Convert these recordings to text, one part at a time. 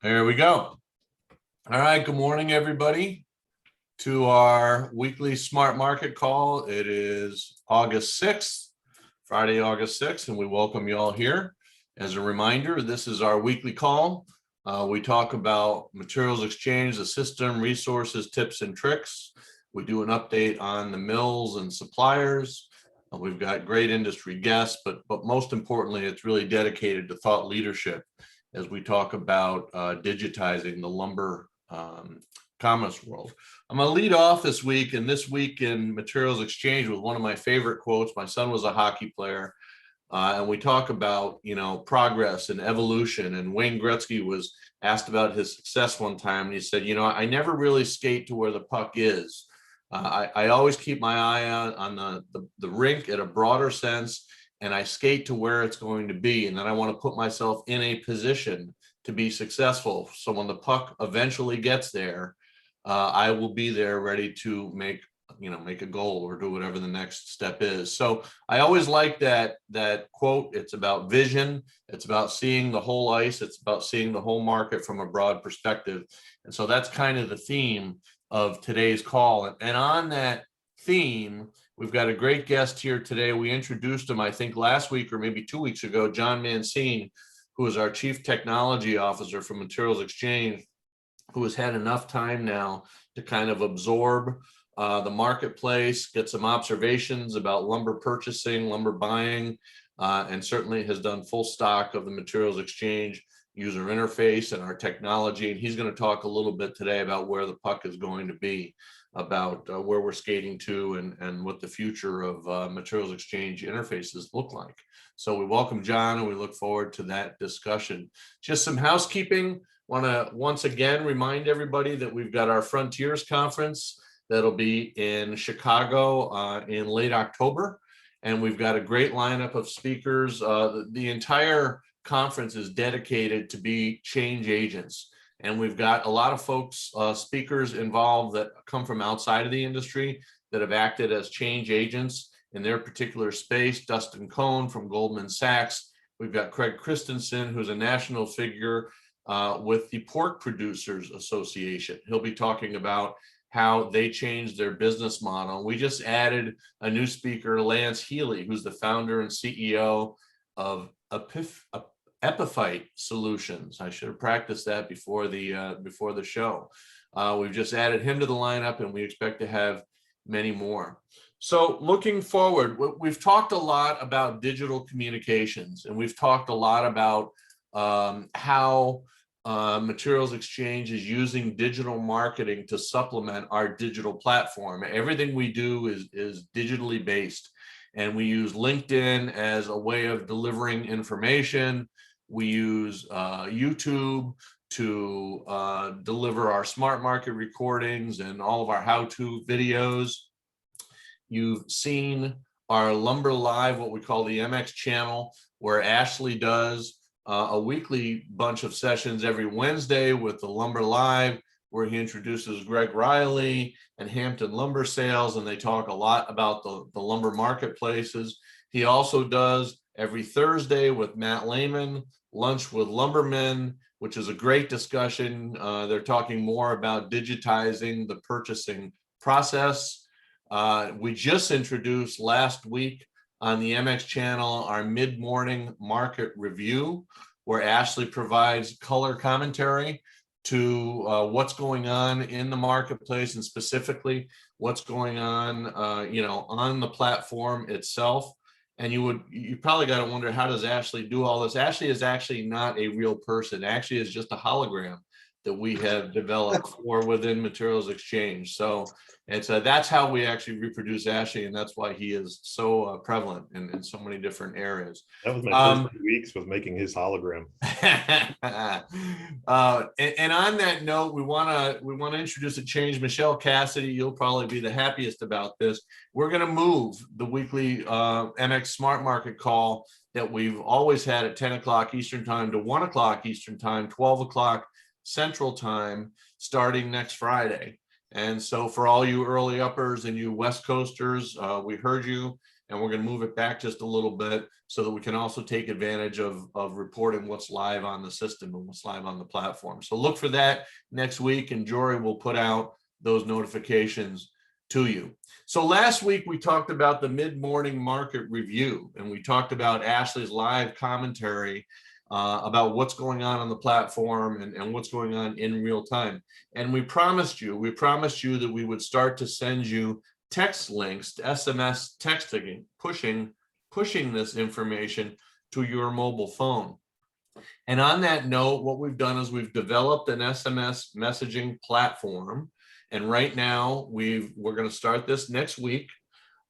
There we go. All right. Good morning, everybody, to our weekly Smart Market call. It is August 6th, Friday, August 6th, and we welcome you all here. As a reminder, this is our weekly call. We talk about materials exchange, the system, resources, tips, and tricks. We do an update on the mills and suppliers. We've got great industry guests, but most importantly, it's really dedicated to thought leadership as we talk about digitizing the lumber commerce world. I'm going to lead off this week, and this week in Materials Exchange with one of my favorite quotes. My son was a hockey player, and we talk about, progress and evolution. And Wayne Gretzky was asked about his success one time, and he said, I never really skate to where the puck is. I always keep my eye on the rink at a broader sense, and I skate to where it's going to be. And then I want to put myself in a position to be successful. So when the puck eventually gets there, I will be there ready to make a goal or do whatever the next step is. So I always like that quote. It's about vision. It's about seeing the whole ice. It's about seeing the whole market from a broad perspective. And so that's kind of the theme of today's call. And on that theme, we've got a great guest here today. We introduced him, I think, last week or maybe 2 weeks ago, John Mancine, who is our Chief Technology Officer from Materials Exchange, who has had enough time now to kind of absorb the marketplace, get some observations about lumber purchasing, lumber buying, and certainly has done full stock of the Materials Exchange user interface and our technology. And he's going to talk a little bit today about where the puck is going to be, about where we're skating to, and what the future of Materials Exchange interfaces look like. So we welcome John, and we look forward to that discussion. Just some housekeeping. Want to once again remind everybody that we've got our Frontiers Conference that'll be in Chicago in late October. And we've got a great lineup of speakers. The entire conference is dedicated to be change agents. And we've got a lot of folks, speakers involved that come from outside of the industry that have acted as change agents in their particular space. Dustin Cohn from Goldman Sachs. We've got Craig Christensen, who's a national figure with the Pork Producers Association. He'll be talking about how they changed their business model. We just added a new speaker, Lance Healy, who's the founder and CEO of Epiphyte Solutions. I should have practiced that before the show. We've just added him to the lineup, and we expect to have many more. So looking forward, we've talked a lot about digital communications, and we've talked a lot about how Materials Exchange is using digital marketing to supplement our digital platform. Everything we do is digitally based, and we use LinkedIn as a way of delivering information. We use YouTube to deliver our SmartMarket recordings and all of our how-to videos. You've seen our Lumber Live, what we call the MX channel, where Ashley does a weekly bunch of sessions every Wednesday with the Lumber Live, where he introduces Greg Riley and Hampton Lumber Sales, and they talk a lot about the lumber marketplaces. He also does every Thursday with Matt Lehman, Lunch with Lumbermen, which is a great discussion. They're talking more about digitizing the purchasing process. We just introduced last week on the MX channel our mid-morning market review, where Ashley provides color commentary to what's going on in the marketplace, and specifically what's going on on the platform itself. And you probably got to wonder, how does Ashley do all this? Ashley is actually not a real person. Ashley is just a hologram that we have developed for within Materials Exchange. So that's how we actually reproduce Ashley, and that's why he is so prevalent in so many different areas. That was my first 2 weeks, was making his hologram. And on that note, we want to introduce a change. Michelle Cassidy, you'll probably be the happiest about this. We're going to move the weekly MX Smart Market call that we've always had at 10 o'clock Eastern Time to 1 o'clock Eastern Time, 12 o'clock Central Time, starting next Friday. And so for all you early uppers and you West Coasters, we heard you. and we're going to move it back just a little bit so that we can also take advantage of reporting what's live on the system and what's live on the platform. So look for that next week, and Jory will put out those notifications to you. So last week we talked about the mid-morning market review, and we talked about Ashley's live commentary about what's going on the platform and what's going on in real time. And we promised you that we would start to send you text links, SMS texting, pushing this information to your mobile phone. And on that note, what we've done is we've developed an SMS messaging platform. And right now we're going to start this next week.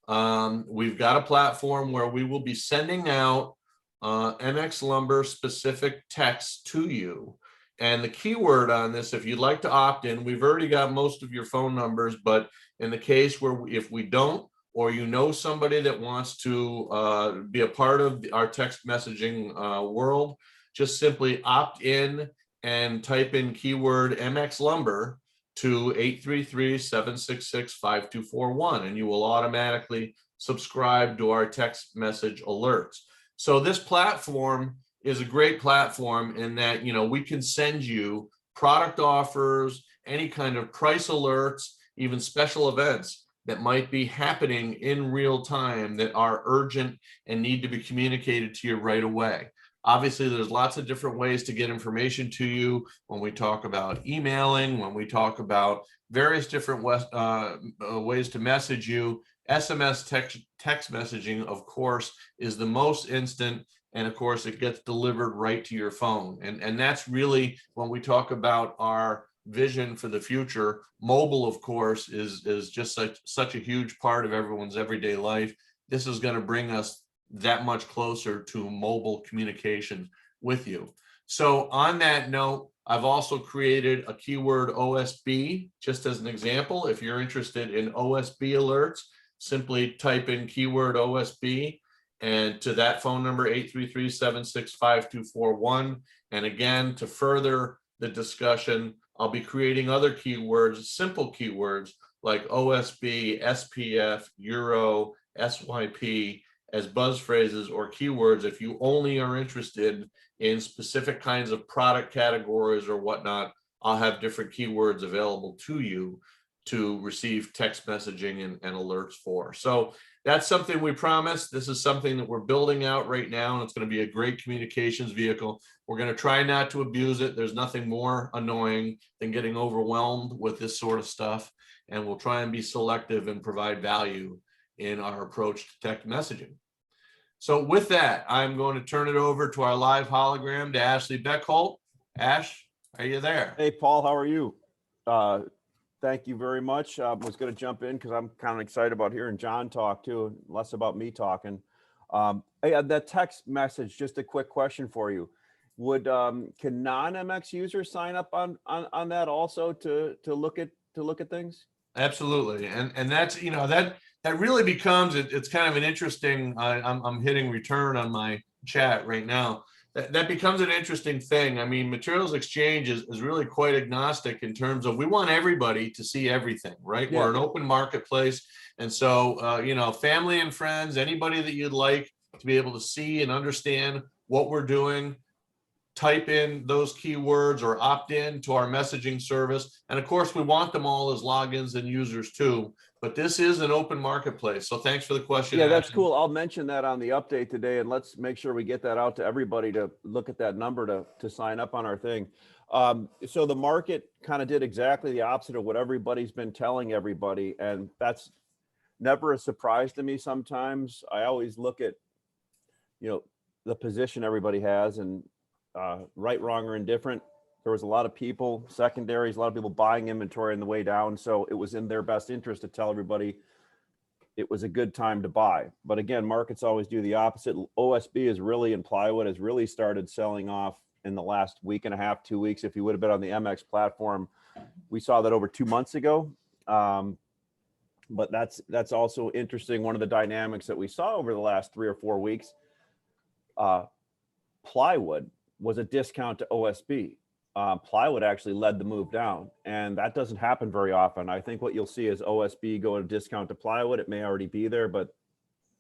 We've got a platform where we will be sending out MX Lumber specific text to you. And the keyword on this, if you'd like to opt in, we've already got most of your phone numbers, but in the case where if we don't, or you know somebody that wants to be a part of our text messaging world, just simply opt in and type in keyword MX Lumber to 833-766-5241, and you will automatically subscribe to our text message alerts. So this platform is a great platform in that, you know, we can send you product offers, any kind of price alerts, even special events that might be happening in real time that are urgent and need to be communicated to you right away. Obviously, there's lots of different ways to get information to you when we talk about emailing, when we talk about various different ways to message you. SMS text messaging, of course, is the most instant, and of course, it gets delivered right to your phone. And that's really when we talk about our vision for the future. Mobile, of course, is just such a huge part of everyone's everyday life. This is going to bring us that much closer to mobile communication with you. So on that note, I've also created a keyword OSB, just as an example. If you're interested in OSB alerts, simply type in keyword OSB and to that phone number, 833-765-5241. And again, to further the discussion, I'll be creating other keywords, simple keywords like OSB, SPF, Euro, SYP, as buzz phrases or keywords. If you only are interested in specific kinds of product categories or whatnot, I'll have different keywords available to you to receive text messaging and alerts for. So that's something we promised. This is something that we're building out right now, and it's going to be a great communications vehicle. We're going to try not to abuse it. There's nothing more annoying than getting overwhelmed with this sort of stuff, and we'll try and be selective and provide value in our approach to text messaging. So with that, I'm going to turn it over to our live hologram to Ashley Beckholt. Ash, are you there? Hey, Paul, how are you? Thank you very much. I was going to jump in because I'm kind of excited about hearing John talk too, less about me talking. Hey, that text message, just a quick question for you. Would can non-MX users sign up on that also to look at things? Absolutely, and that's, you know, that really becomes it's kind of an interesting. I'm hitting return on my chat right now. That becomes an interesting thing. I mean, MaterialsXchange is really quite agnostic in terms of we want everybody to see everything, right? Yeah. We're an open marketplace, and so you know, family and friends, anybody that you'd like to be able to see and understand what we're doing, type in those keywords or opt in to our messaging service. And of course, we want them all as logins and users too, but this is an open marketplace. So thanks for the question. Yeah, that's cool. I'll mention that on the update today, and let's make sure we get that out to everybody to look at that number to sign up on our thing. So the market kind of did exactly the opposite of what everybody's been telling everybody. And that's never a surprise to me. Sometimes I always look at, you know, the position everybody has, and right, wrong, or indifferent. There was a lot of people, secondaries, a lot of people buying inventory on the way down. So it was in their best interest to tell everybody it was a good time to buy. But again, markets always do the opposite. OSB is really, in plywood, has really started selling off in the last week and a half, 2 weeks. If you would have been on the MX platform, we saw that over 2 months ago. But that's also interesting. One of the dynamics that we saw over the last 3 or 4 weeks, plywood was a discount to OSB. Plywood actually led the move down, and that doesn't happen very often. I think what you'll see is OSB go at a discount to plywood. It may already be there, but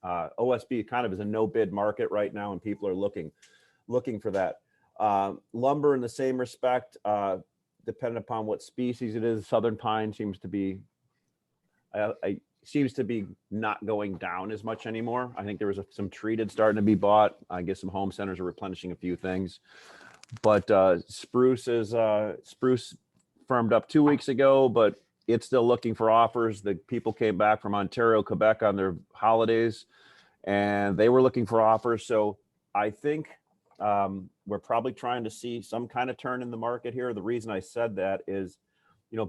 OSB kind of is a no bid market right now, and people are looking for that. Lumber in the same respect, depending upon what species it is. Southern pine seems to be not going down as much anymore. I think there was some treated starting to be bought. I guess some home centers are replenishing a few things, but spruce firmed up 2 weeks ago, but it's still looking for offers. The people came back from Ontario, Quebec on their holidays, and they were looking for offers. So I think we're probably trying to see some kind of turn in the market here. The reason I said that is,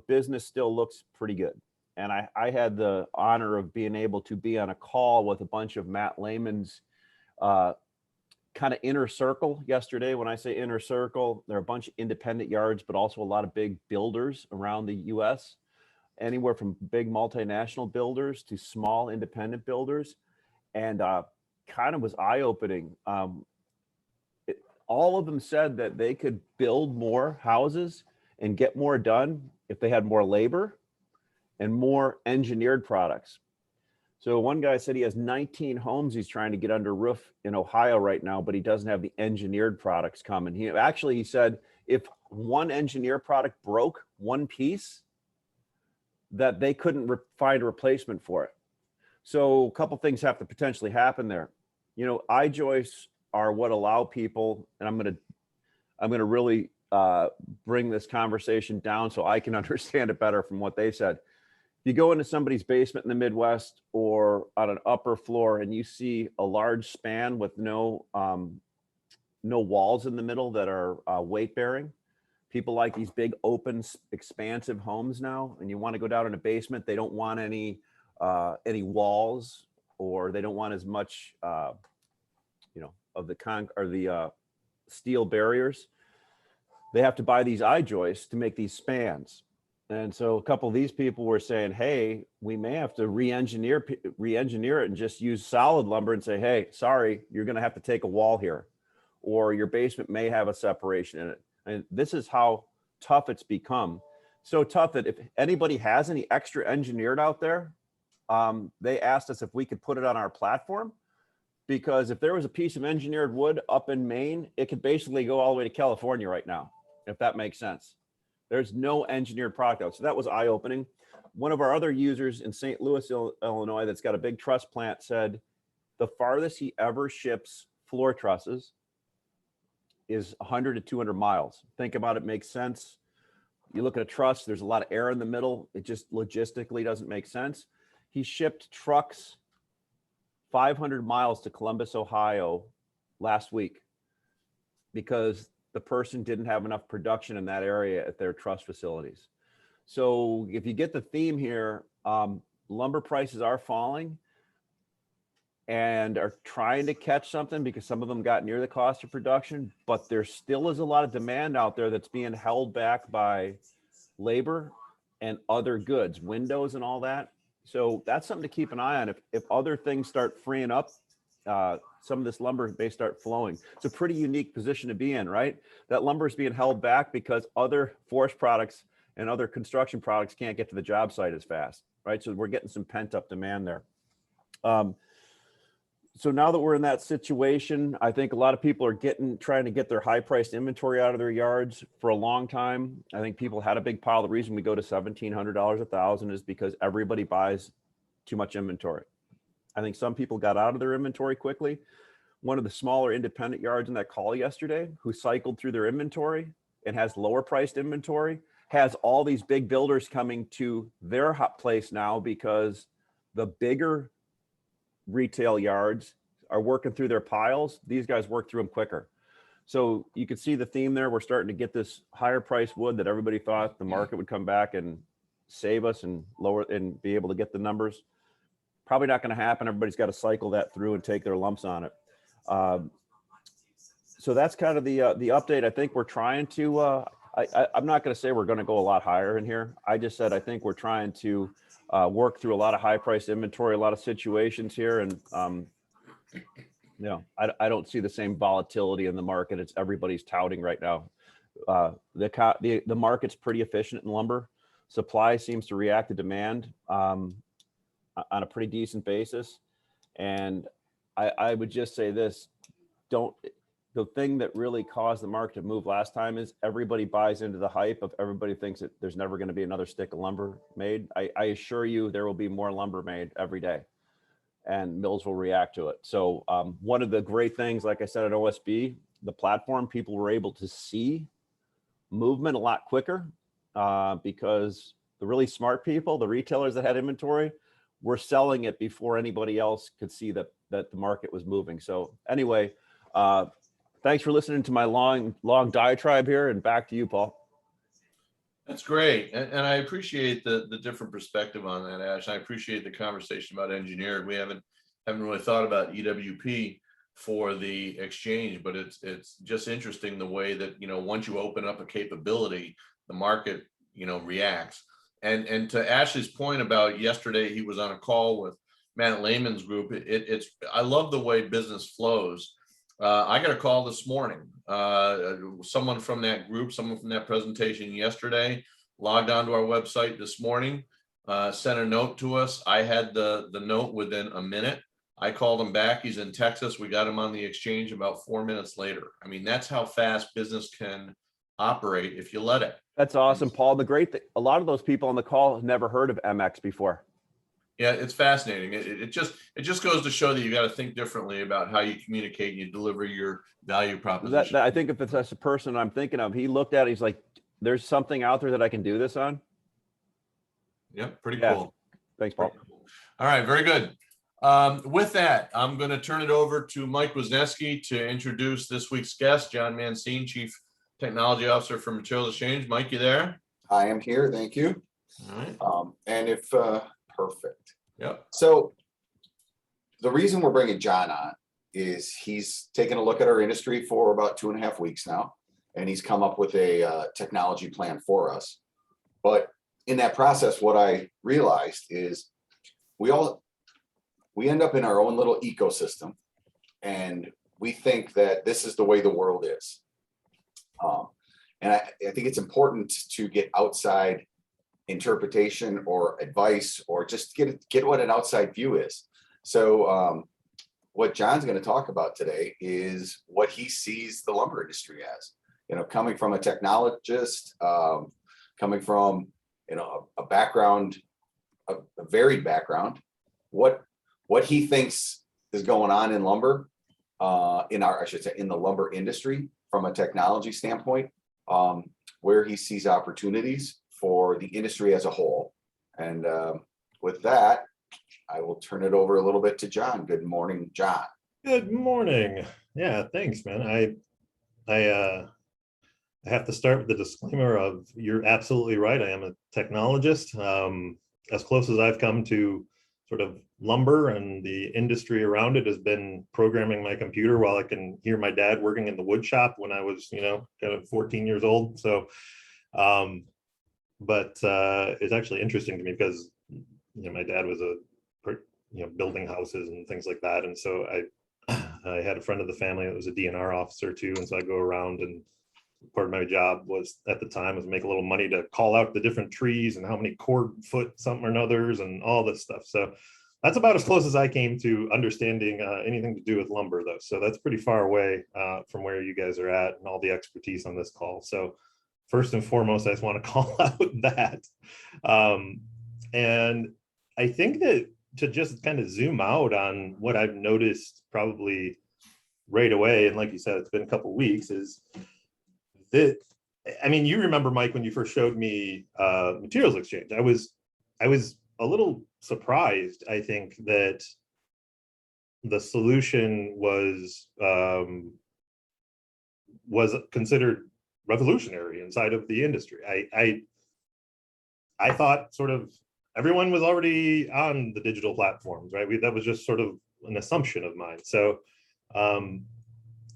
business still looks pretty good. And I had the honor of being able to be on a call with a bunch of Matt Lehman's kind of inner circle yesterday. When I say inner circle, there are a bunch of independent yards, but also a lot of big builders around the US, anywhere from big multinational builders to small independent builders. And kind of was eye-opening. All of them said that they could build more houses and get more done if they had more labor and more engineered products. So one guy said he has 19 homes he's trying to get under roof in Ohio right now, but he doesn't have the engineered products coming. He said if one engineered product broke one piece, that they couldn't find a replacement for it. So a couple things have to potentially happen there. I-joists are what allow people, and I'm gonna really bring this conversation down so I can understand it better from what they said. You go into somebody's basement in the Midwest or on an upper floor and you see a large span with no walls in the middle that are weight bearing. People like these big open expansive homes now, and you want to go down in a basement. They don't want any walls, or they don't want as much of the steel barriers. They have to buy these I-joists to make these spans. And so a couple of these people were saying, hey, we may have to re-engineer it and just use solid lumber and say, hey, sorry, you're going to have to take a wall here, or your basement may have a separation in it. And this is how tough it's become. So tough that if anybody has any extra engineered out there, they asked us if we could put it on our platform, because if there was a piece of engineered wood up in Maine, it could basically go all the way to California right now, if that makes sense. There's no engineered product out. So that was eye-opening. One of our other users in St. Louis, Illinois, that's got a big truss plant said the farthest he ever ships floor trusses is 100 to 200 miles. Think about it, makes sense. You look at a truss, there's a lot of air in the middle. It just logistically doesn't make sense. He shipped trucks 500 miles to Columbus, Ohio last week because the person didn't have enough production in that area at their truss facilities. So if you get the theme here, lumber prices are falling and are trying to catch something because some of them got near the cost of production, but there still is a lot of demand out there that's being held back by labor and other goods, windows and all that. So that's something to keep an eye on. If other things start freeing up, some of this lumber may start flowing. It's a pretty unique position to be in, right? That lumber is being held back because other forest products and other construction products can't get to the job site as fast, right? So we're getting some pent up demand there. So now that we're in that situation, I think a lot of people are trying to get their high priced inventory out of their yards for a long time. I think people had a big pile. The reason we go to $1,700 $1,000 is because everybody buys too much inventory. I think some people got out of their inventory quickly. One of the smaller independent yards in that call yesterday, who cycled through their inventory and has lower priced inventory, has all these big builders coming to their hot place now because the bigger retail yards are working through their piles. These guys work through them quicker. So you can see the theme there. We're starting to get this higher priced wood that everybody thought the market would come back and save us and lower and be able to get the numbers. Probably not going to happen. Everybody's got to cycle that through and take their lumps on it. So that's kind of the update. I think we're trying to, I'm not going to say we're going to go a lot higher in here. I just said, I think we're trying to work through a lot of high priced inventory, a lot of situations here. And, I don't see the same volatility in the market. It's everybody's touting right now. The market's pretty efficient in lumber. Supply seems to react to demand on a pretty decent basis. And I would just say this, the thing that really caused the market to move last time is everybody buys into the hype of everybody thinks that there's never going to be another stick of lumber made. I assure you there will be more lumber made every day, and mills will react to it. So one of the great things, like I said at OSB, the platform, people were able to see movement a lot quicker because the really smart people, the retailers that had inventory, were selling it before anybody else could see that the market was moving. So anyway, thanks for listening to my long diatribe here, and back to you, Paul. That's great. And I appreciate the different perspective on that, Ash. I appreciate the conversation about engineering. We haven't really thought about EWP for the exchange, but it's just interesting the way that, once you open up a capability, the market, reacts. And to Ash's point about yesterday, he was on a call with Matt Lehman's group. I love the way business flows. I got a call this morning. Someone from that group, someone from that presentation yesterday, logged onto our website this morning, sent a note to us. I had the note within a minute. I called him back. He's in Texas. We got him on the exchange about 4 minutes later. I mean, that's how fast business can operate if you let it. That's awesome, Paul. The great thing, a lot of those people on the call have never heard of MX before. Yeah, it's fascinating. It just goes to show that you got to think differently about how you communicate and you deliver your value proposition. I think if that's the person I'm thinking of, he looked at it, he's like, there's something out there that I can do this on. Yep, pretty cool. Thanks, Paul. Cool. All right, very good. With that, I'm going to turn it over to Mike Wisniewski to introduce this week's guest, John Mancine, Chief Technology Officer for MaterialsXchange. Mike, you there? I am here. Thank you. All right. And if perfect. Yep. So the reason we're bringing John on is he's taken a look at our industry for about 2.5 weeks now, and he's come up with a technology plan for us. But in that process, what I realized is we end up in our own little ecosystem, and we think that this is the way the world is. And I think it's important to get outside interpretation or advice, or just get what an outside view is. So what John's going to talk about today is what he sees the lumber industry as. Coming from a technologist, coming from a background, a varied background, what he thinks is going on in lumber, in the lumber industry from a technology standpoint, where he sees opportunities for the industry as a whole. And with that, I will turn it over a little bit to John. Good morning, John. Good morning. Yeah, thanks, man. I have to start with the disclaimer of you're absolutely right. I am a technologist. As close as I've come to sort of lumber and the industry around it has been programming my computer while I can hear my dad working in the wood shop when I was, kind of 14 years old. So, but it's actually interesting to me because, my dad was building houses and things like that. And so I had a friend of the family that was a DNR officer too. And so I go around, and part of my job was at the time was make a little money to call out the different trees and how many cord foot something or others and all this stuff. So that's about as close as I came to understanding anything to do with lumber, though. So that's pretty far away from where you guys are at and all the expertise on this call. So first and foremost, I just want to call out that. And I think that to just kind of zoom out on what I've noticed probably right away, and like you said, it's been a couple of weeks, is that, you remember, Mike, when you first showed me MaterialsXchange, I was a little surprised, I think, that the solution was considered revolutionary inside of the industry. I thought sort of everyone was already on the digital platforms, right? That was just sort of an assumption of mine. So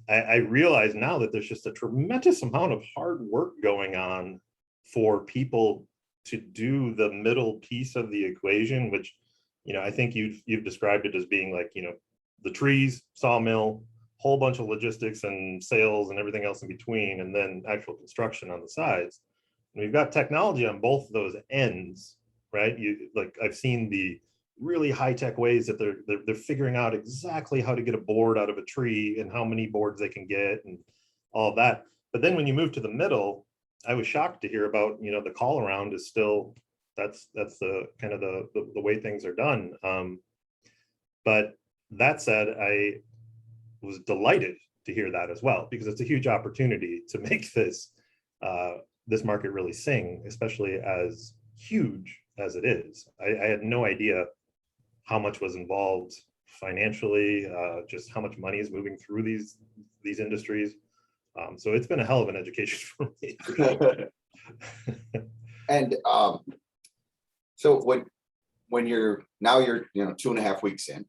I realize now that there's just a tremendous amount of hard work going on for people to do the middle piece of the equation, which, I think you've described it as being like, the trees, sawmill, whole bunch of logistics and sales and everything else in between, and then actual construction on the sides. And we've got technology on both of those ends, right? I've seen the really high-tech ways that they're figuring out exactly how to get a board out of a tree and how many boards they can get and all of that. But then when you move to the middle, I was shocked to hear about, the call around is still, that's the kind of the way things are done. But that said, I was delighted to hear that as well, because it's a huge opportunity to make this market really sing, especially as huge as it is. I had no idea how much was involved financially, just how much money is moving through these industries. So it's been a hell of an education for me. And so when you're 2.5 weeks in,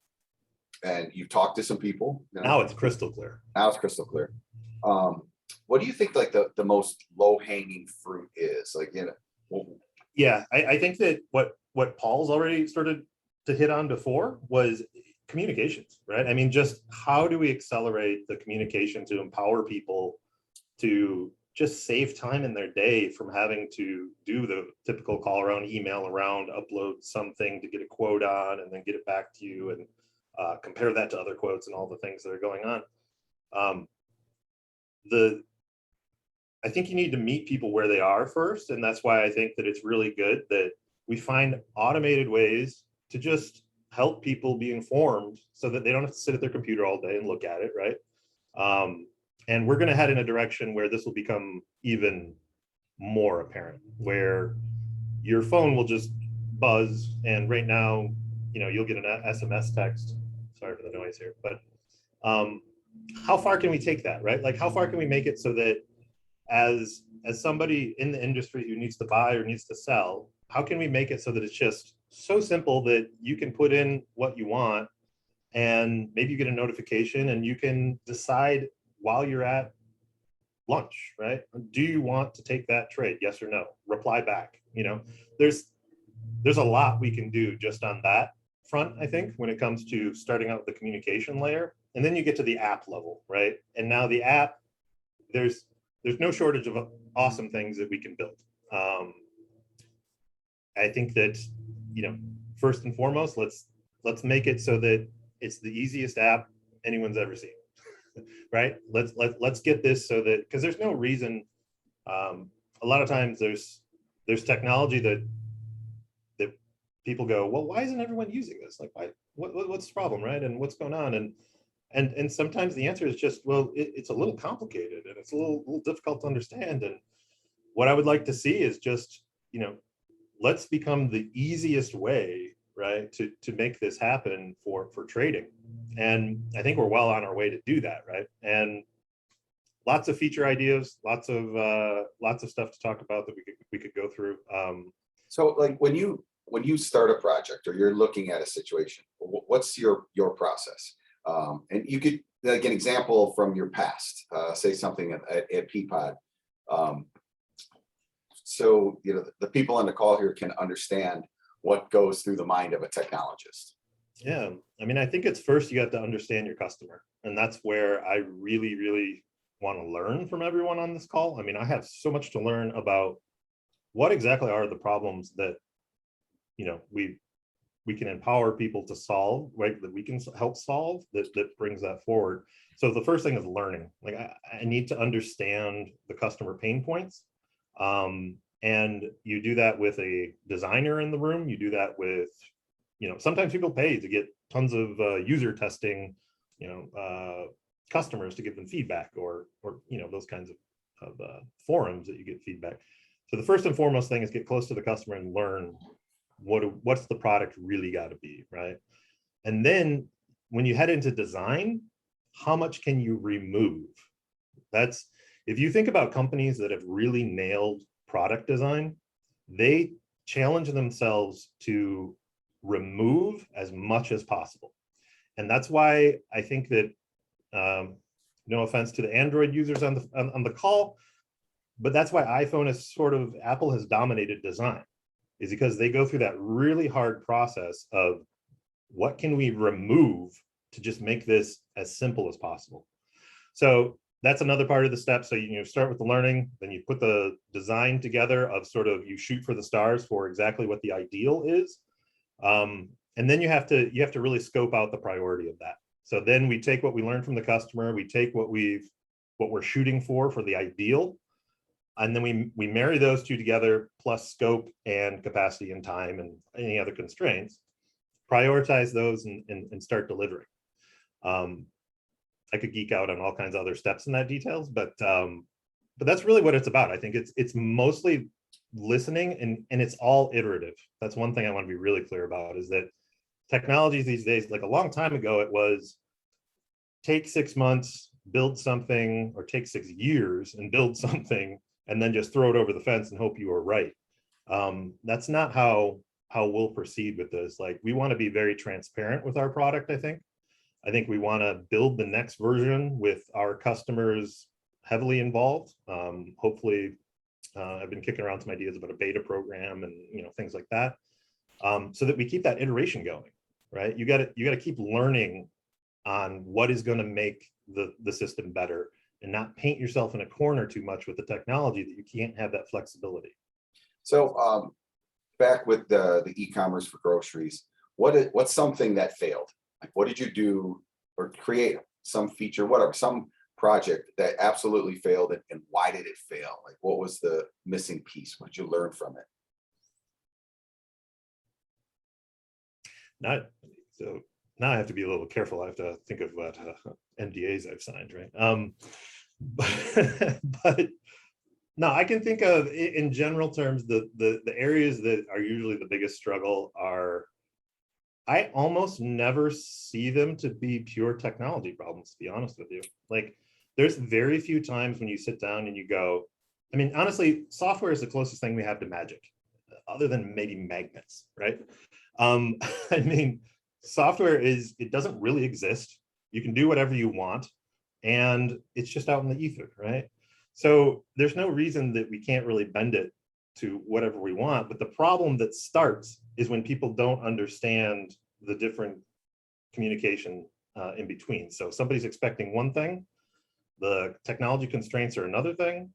and you've talked to some people. Now it's crystal clear. Now it's crystal clear. What do you think like the most low hanging fruit is? Like, Yeah, I think that what Paul's already started to hit on before was communications, right? I mean, just how do we accelerate the communication to empower people to just save time in their day from having to do the typical call around, email around, upload something to get a quote on, and then get it back to you and compare that to other quotes and all the things that are going on. I think you need to meet people where they are first. And that's why I think that it's really good that we find automated ways to just help people be informed so that they don't have to sit at their computer all day and look at it, right? And we're going to head in a direction where this will become even more apparent, where your phone will just buzz. And right now, you'll get an SMS text. Sorry for the noise here, but how far can we take that, right? Like, how far can we make it so that as somebody in the industry who needs to buy or needs to sell, how can we make it so that it's just so simple that you can put in what you want and maybe you get a notification and you can decide while you're at lunch, right? Do you want to take that trade? Yes or no? Reply back. There's a lot we can do just on that front, I think, when it comes to starting out the communication layer. And then you get to the app level, right? And now the app, there's no shortage of awesome things that we can build. I think that, first and foremost, let's make it so that it's the easiest app anyone's ever seen, right? Let's get this so that, because there's no reason. A lot of times there's technology that people go, well, why isn't everyone using this? Like, what's the problem, right? And what's going on? And sometimes the answer is just, well, it's a little complicated and it's a little difficult to understand. And what I would like to see is just, let's become the easiest way, right, to make this happen for trading. And I think we're well on our way to do that, right? And lots of feature ideas, lots of stuff to talk about that we could go through. So like when you start a project or you're looking at a situation, what's your process? And you could, like, an example from your past, say something at Peapod. So, the people on the call here can understand what goes through the mind of a technologist. Yeah, I mean, I think it's first you have to understand your customer. And that's where I really, really want to learn from everyone on this call. I mean, I have so much to learn about what exactly are the problems that, we can empower people to solve, right? That we can help solve, that brings that forward. So the first thing is learning. Like, I need to understand the customer pain points. And you do that with a designer in the room. You do that with, sometimes people pay to get tons of user testing, customers to give them feedback or those kinds of forums that you get feedback. So the first and foremost thing is get close to the customer and learn what's the product really got to be, right? And then when you head into design, how much can you remove? That's, if you think about companies that have really nailed product design, they challenge themselves to remove as much as possible. And that's why I think that, no offense to the Android users on the call, but that's why iPhone is Apple has dominated design, is because they go through that really hard process of what can we remove to just make this as simple as possible. So that's another part of the step. So you start with the learning, then you put the design together of you shoot for the stars for exactly what the ideal is. And then you have to really scope out the priority of that. So then we take what we learned from the customer, we take what we're shooting for the ideal, and then we marry those two together, plus scope and capacity and time and any other constraints, prioritize those and start delivering. I could geek out on all kinds of other steps in that details, but that's really what it's about. I think it's mostly listening, and it's all iterative. That's one thing I want to be really clear about, is that technologies these days, like a long time ago, it was take 6 months, build something, or take 6 years and build something, and then just throw it over the fence and hope you were right. That's not how we'll proceed with this. Like, we want to be very transparent with our product. I think we want to build the next version with our customers heavily involved. Hopefully, I've been kicking around some ideas about a beta program and things like that, so that we keep that iteration going. Right? You got to keep learning on what is going to make the system better, and not paint yourself in a corner too much with the technology that you can't have that flexibility. So back with the e-commerce for groceries, what's something that failed? Like, what did you do or create some feature, whatever, some project that absolutely failed, and why did it fail? Like, what was the missing piece? What did you learn from it? So now I have to be a little careful. I have to think of what NDAs I've signed, right? But no, I can think of, in general terms, the areas that are usually the biggest struggle are, I almost never see them to be pure technology problems, to be honest with you. Like, there's very few times when you sit down and you go, I mean, honestly, software is the closest thing we have to magic, other than maybe magnets, right? I mean, software it doesn't really exist. You can do whatever you want, and it's just out in the ether, right? So there's no reason that we can't really bend it to whatever we want. But the problem that starts is when people don't understand the different communication in between. So somebody's expecting one thing, the technology constraints are another thing,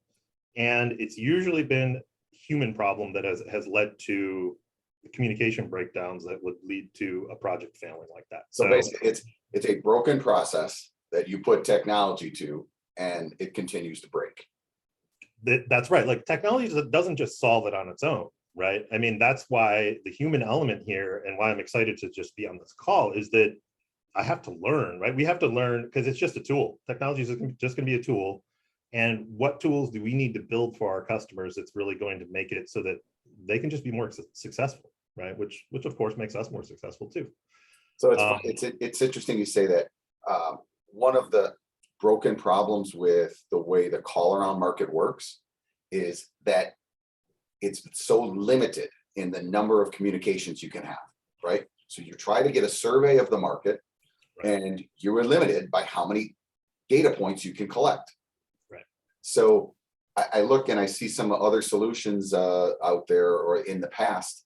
and it's usually been human problem that has led to the communication breakdowns that would lead to a project failing like that. So basically, it's a broken process that you put technology to, and it continues to break. That's right. Like, technology doesn't just solve it on its own, right? I mean, that's why the human element here, and why I'm excited to just be on this call, is that I have to learn, right? We have to learn, because it's just a tool. Technology is just going to be a tool. And what tools do we need to build for our customers that's really going to make it so that they can just be more successful, right? Which of course makes us more successful too. So it's interesting you say that. One of the broken problems with the way the call around market works is that it's so limited in the number of communications you can have, right? So you try to get a survey of the market, right, and you're limited by how many data points you can collect. Right. So I look and I see some other solutions out there or in the past,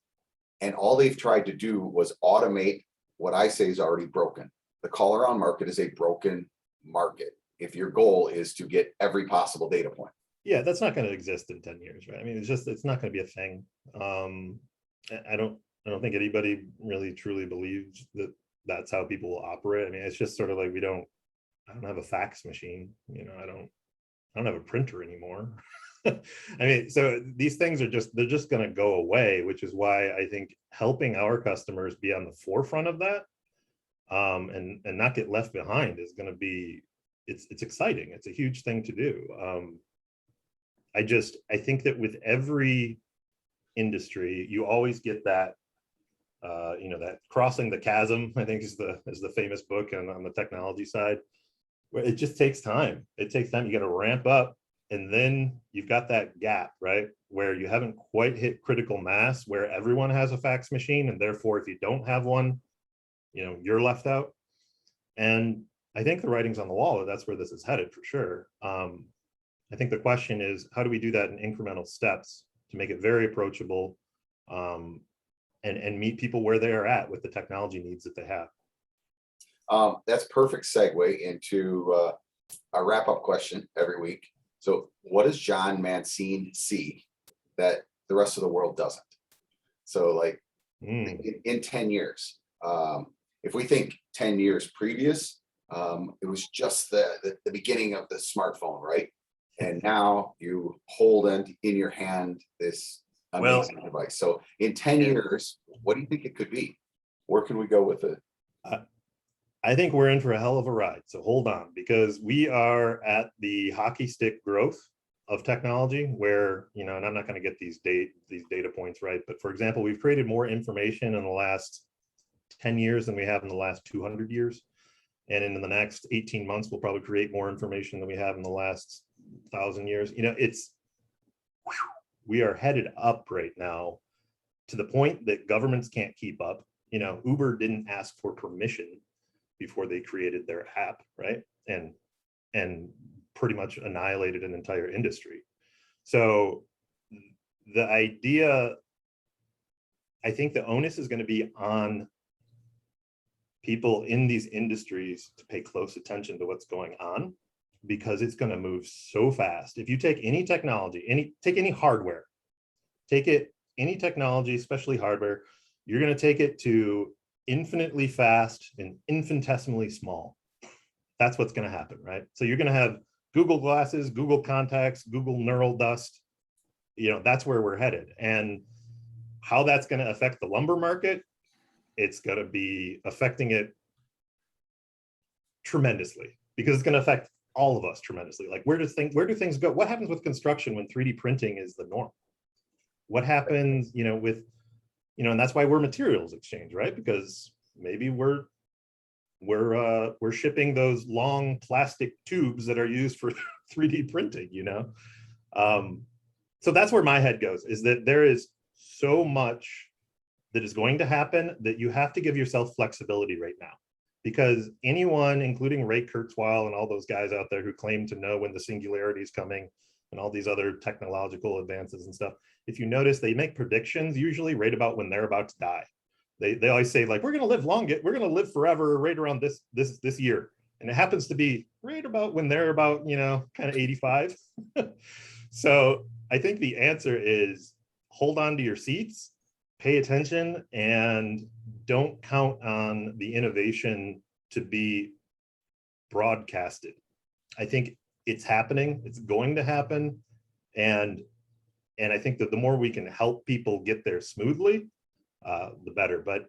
and all they've tried to do was automate what I say is already broken. The call around market is a broken market if your goal is to get every possible data point. Yeah, that's not going to exist in 10 years, right? I mean, it's not going to be a thing. I don't think anybody really truly believes that that's how people will operate. I mean, it's just sort of like, I don't have a fax machine, I don't have a printer anymore. I mean, so these things they're just going to go away, which is why I think helping our customers be on the forefront of that, and not get left behind, is going to be, it's exciting. It's a huge thing to do. I think that with every industry, you always get that, that crossing the chasm, I think is the famous book on the technology side, where it just takes time. It takes time. You got to ramp up, and then you've got that gap, right, where you haven't quite hit critical mass, where everyone has a fax machine, and therefore, if you don't have one, you're left out. And I think the writing's on the wall. That's where this is headed for sure. I think the question is, how do we do that in incremental steps to make it very approachable, and meet people where they are at with the technology needs that they have? That's perfect segue into a wrap-up question every week. So what does John Mancine see that the rest of the world doesn't? So like in 10 years, If we think 10 years previous, it was just the beginning of the smartphone, right? And now you hold in your hand this amazing device. So in 10 years, what do you think it could be? Where can we go with it? I think we're in for a hell of a ride. So hold on, because we are at the hockey stick growth of technology where, and I'm not going to get these data points right, but for example, we've created more information in the last 10 years than we have in the last 200 years. And in the next 18 months, we'll probably create more information than we have in the last 1,000 years. We are headed up right now to the point that governments can't keep up. Uber didn't ask for permission before they created their app, right? And pretty much annihilated an entire industry. So the idea, I think the onus is going to be on people in these industries to pay close attention to what's going on, because it's going to move so fast. If you take any technology, any hardware, any technology, especially hardware, you're going to take it to infinitely fast and infinitesimally small. That's what's going to happen, right? So you're going to have Google glasses, Google contacts, Google neural dust. That's where we're headed. And how that's going to affect the lumber market, it's going to be affecting it tremendously, because it's going to affect all of us tremendously. Like, where do things go? What happens with construction when 3D printing is the norm? What happens, and that's why we're MaterialsXchange, right? Because maybe we're shipping those long plastic tubes that are used for 3D printing, So that's where my head goes, is that there is so much that is going to happen that you have to give yourself flexibility right now. Because anyone, including Ray Kurzweil and all those guys out there who claim to know when the singularity is coming and all these other technological advances and stuff, if you notice, they make predictions usually right about when they're about to die. They always say, like, we're going to live we're going to live forever right around this year. And it happens to be right about when they're about, kind of 85. So I think the answer is hold on to your seats, pay attention, and don't count on the innovation to be broadcasted. I think it's happening, it's going to happen. And I think that the more we can help people get there smoothly, the better. But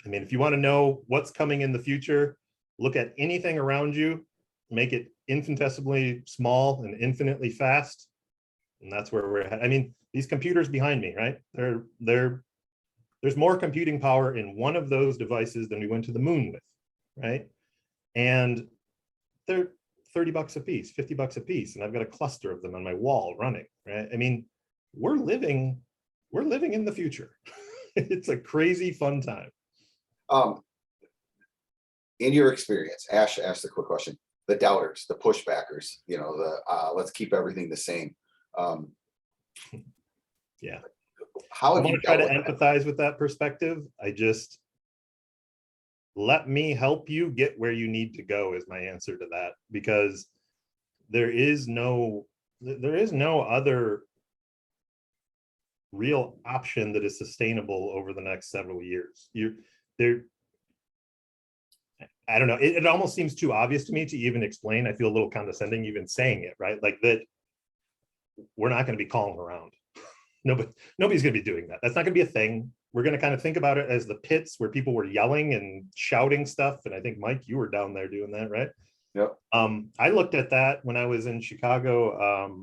I mean, if you want to know what's coming in the future, look at anything around you, make it infinitesimally small and infinitely fast. And that's where we're at. I mean, these computers behind me, right? There's more computing power in one of those devices than we went to the moon with, right? And they're $30 a piece, $50 a piece. And I've got a cluster of them on my wall running, right? I mean, we're living in the future. It's a crazy fun time. In your experience, Ash asked a quick question. The doubters, the pushbackers, let's keep everything the same. Yeah. How I have want you to try to dealt with empathize with that perspective. Let me help you get where you need to go is my answer to that, because there is no other real option that is sustainable over the next several years. I don't know. It almost seems too obvious to me to even explain. I feel a little condescending even saying it, right? Like that we're not going to be calling around. Nobody's going to be doing that. That's not going to be a thing. We're going to kind of think about it as the pits where people were yelling and shouting stuff. And I think, Mike, you were down there doing that, right? Yep. I looked at that when I was in Chicago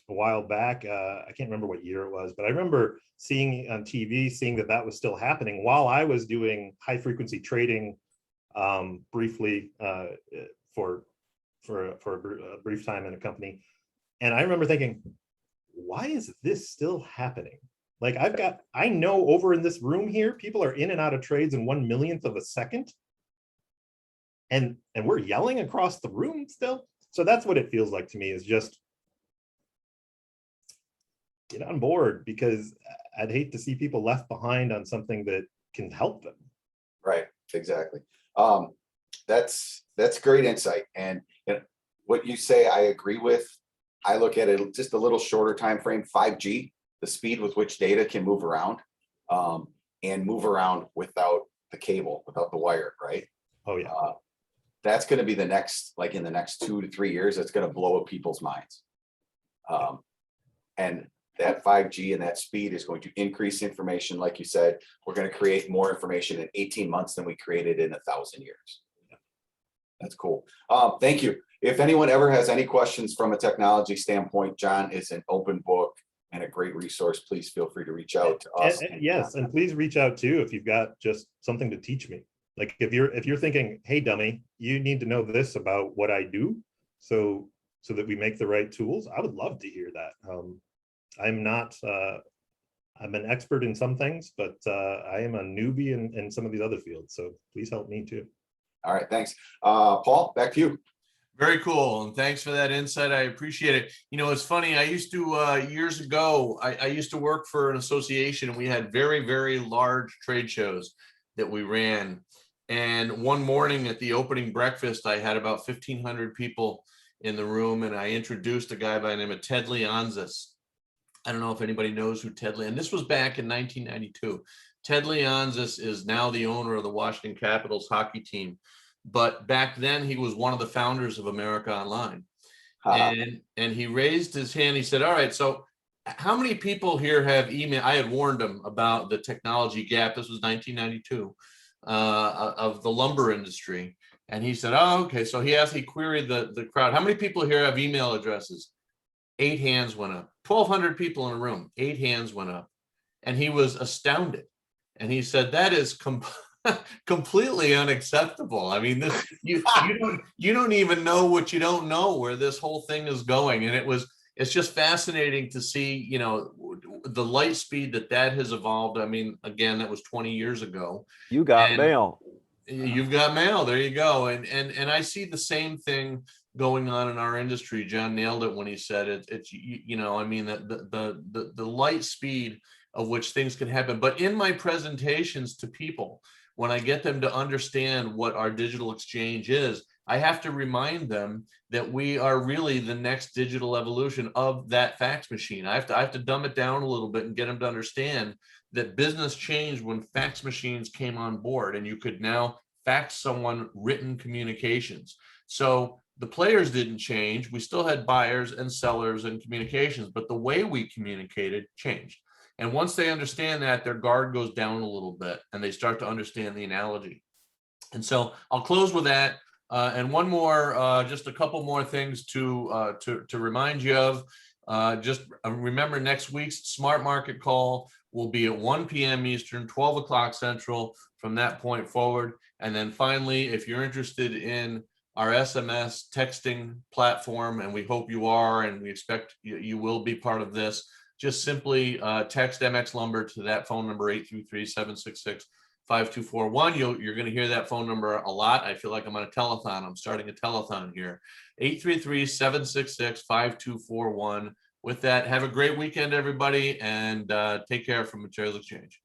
a while back. I can't remember what year it was, but I remember seeing on TV, seeing that was still happening while I was doing high frequency trading briefly for a brief time in a company. And I remember thinking, why is this still happening? Like I know over in this room here, people are in and out of trades in 1/1,000,000th of a second. And we're yelling across the room still. So that's what it feels like to me, is just get on board, because I'd hate to see people left behind on something that can help them. Right, exactly. That's great insight. And what you say, I agree with. I look at it just a little shorter time frame. 5G, the speed with which data can move around, and move around without the cable, without the wire, right? Oh, yeah. That's going to be the next, like in the next 2 to 3 years, it's going to blow up people's minds. And that 5G and that speed is going to increase information. Like you said, we're going to create more information in 18 months than we created in 1,000 years. That's cool. Thank you. If anyone ever has any questions from a technology standpoint, John is an open book and a great resource. Please feel free to reach out to us. Yes, and please reach out too if you've got just something to teach me. Like if you're thinking, hey dummy, you need to know this about what I do, so that we make the right tools. I would love to hear that. I'm not I'm an expert in some things, but I am a newbie in some of these other fields. So please help me too. All right, thanks. Paul, back to you. Very cool. And thanks for that insight. I appreciate it. You know, it's funny. I used to, years ago, I used to work for an association, and we had very, very large trade shows that we ran. And one morning at the opening breakfast, I had about 1,500 people in the room, and I introduced a guy by the name of Ted Leonsis. I don't know if anybody knows who Ted Leonsis, and this was back in 1992. Ted Leonsis is now the owner of the Washington Capitals hockey team. But back then he was one of the founders of America Online. And he raised his hand. He said, all right, so how many people here have email? I had warned him about the technology gap. This was 1992 of the lumber industry. And he said, oh, okay. So he queried the crowd. How many people here have email addresses? 8 hands went up. 1,200 people in a room, 8 hands went up. And he was astounded. And he said, that is completely unacceptable. I mean, this you don't even know what you don't know, where this whole thing is going. And it's just fascinating to see, you know, the light speed that has evolved. I mean, again, that was 20 years ago. You got mail. You've got mail. There you go. And I see the same thing going on in our industry. John nailed it when he said it's you know, I mean, the light speed of which things can happen. But in my presentations to people, when I get them to understand what our digital exchange is, I have to remind them that we are really the next digital evolution of that fax machine. I have to dumb it down a little bit and get them to understand that business changed when fax machines came on board, and you could now fax someone written communications. So the players didn't change. We still had buyers and sellers and communications, but the way we communicated changed. And once they understand that, their guard goes down a little bit and they start to understand the analogy. And so I'll close with that. And one more, just a couple more things to remind you of. Just remember, next week's Smart Market call will be at 1 p.m. Eastern, 12 o'clock Central from that point forward. And then finally, if you're interested in our SMS texting platform, and we hope you are, and we expect you will be part of this, just simply text MX Lumber to that phone number, 833-766-5241. You're going to hear that phone number a lot. I feel like I'm on a telethon. I'm starting a telethon here. 833-766-5241. With that, have a great weekend, everybody, and take care from Materials Exchange.